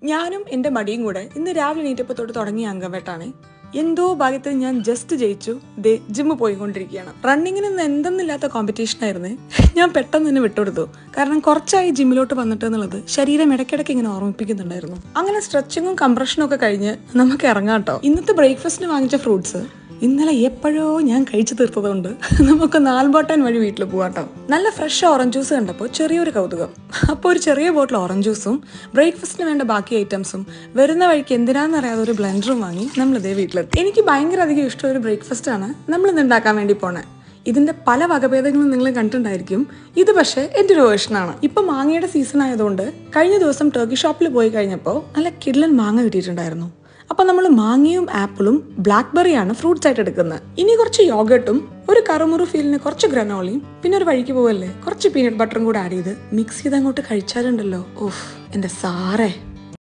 ഞാനും എൻ്റെ മടിയും കൂടെ ഇന്ന് രാവിലെ എണീറ്റപ്പോൾ തൊട്ട് തുടങ്ങിയ അംഗംവേട്ടാണ്. എന്തോ ഭാഗ്യത്തിൽ ഞാൻ ജസ്റ്റ് ജയിച്ചു. ദേ ജിമ്മ് പോയിക്കൊണ്ടിരിക്കുകയാണ്. റണ്ണിങ്ങിന് ഇന്ന് എന്തെന്നില്ലാത്ത കോമ്പറ്റീഷൻ ആയിരുന്നു. ഞാൻ പെട്ടെന്ന് തന്നെ വിട്ടുകൊടുത്തു. കാരണം കുറച്ചായി ജിമ്മിലോട്ട് വന്നിട്ട് എന്നുള്ളത് ശരീരം ഇടയ്ക്കിടയ്ക്ക് ഇങ്ങനെ ഓർമ്മിപ്പിക്കുന്നുണ്ടായിരുന്നു. അങ്ങനെ സ്ട്രെച്ചിങ്ങും കംപ്രഷനും ഒക്കെ കഴിഞ്ഞ് നമുക്ക് ഇറങ്ങാം കേട്ടോ. ഇന്നത്തെ ബ്രേക്ക്ഫാസ്റ്റിന് വാങ്ങിച്ച ഫ്രൂട്ട്സ് ഇന്നലെ എപ്പോഴോ ഞാൻ കഴിച്ചു തീർത്തതുകൊണ്ട് നമുക്ക് നാൽബോട്ടൻ വഴി വീട്ടിൽ പോകാട്ടോ. നല്ല ഫ്രഷ് ഓറഞ്ച് ജ്യൂസ് കണ്ടപ്പോൾ ചെറിയൊരു കൗതുകം. അപ്പോൾ ഒരു ചെറിയ ബോട്ടിൽ ഓറഞ്ച് ജ്യൂസും ബ്രേക്ക്ഫാസ്റ്റിന് വേണ്ട ബാക്കി ഐറ്റംസും വരുന്ന വഴിക്ക് എന്തിനാണെന്നറിയാതെ ഒരു ബ്ലെൻഡറും വാങ്ങി നമ്മളിതേ വീട്ടിലെത്തി. എനിക്ക് ഭയങ്കര അധികം ഇഷ്ടമൊരു ബ്രേക്ക്ഫാസ്റ്റാണ് നമ്മളിന്ന് ഉണ്ടാക്കാൻ വേണ്ടി പോണേ. ഇതിന്റെ പല വകഭേദങ്ങളും നിങ്ങൾ കണ്ടിട്ടുണ്ടായിരിക്കും. ഇത് പക്ഷേ എൻ്റെ ഒരു വേർഷനാണ്. ഇപ്പൊ മാങ്ങയുടെ സീസൺ ആയതുകൊണ്ട് കഴിഞ്ഞ ദിവസം ടർക്കി ഷോപ്പിൽ പോയി കഴിഞ്ഞപ്പോൾ നല്ല കിഡ്ലൻ മാങ്ങ കിട്ടിയിട്ടുണ്ടായിരുന്നു. അപ്പൊ നമ്മൾ മാങ്ങയും ആപ്പിളും ബ്ലാക്ക്ബെറിയാണ് ഫ്രൂട്ട്സ് ആയിട്ട് എടുക്കുന്നത്. ഇനി കുറച്ച് യോഗട്ടും ഒരു കറുമുറു ഫീലിന് കുറച്ച് ഗ്രനോളിയും പിന്നെ ഒരു വഴിക്ക് പോവല്ലേ കുറച്ച് പീനട്ട് ബട്ടറും കൂടെ ആഡ് ചെയ്ത് മിക്സ് ചെയ്ത് അങ്ങോട്ട് കഴിച്ചാലുണ്ടല്ലോ, ഓഫ് എൻ്റെ സാറേ.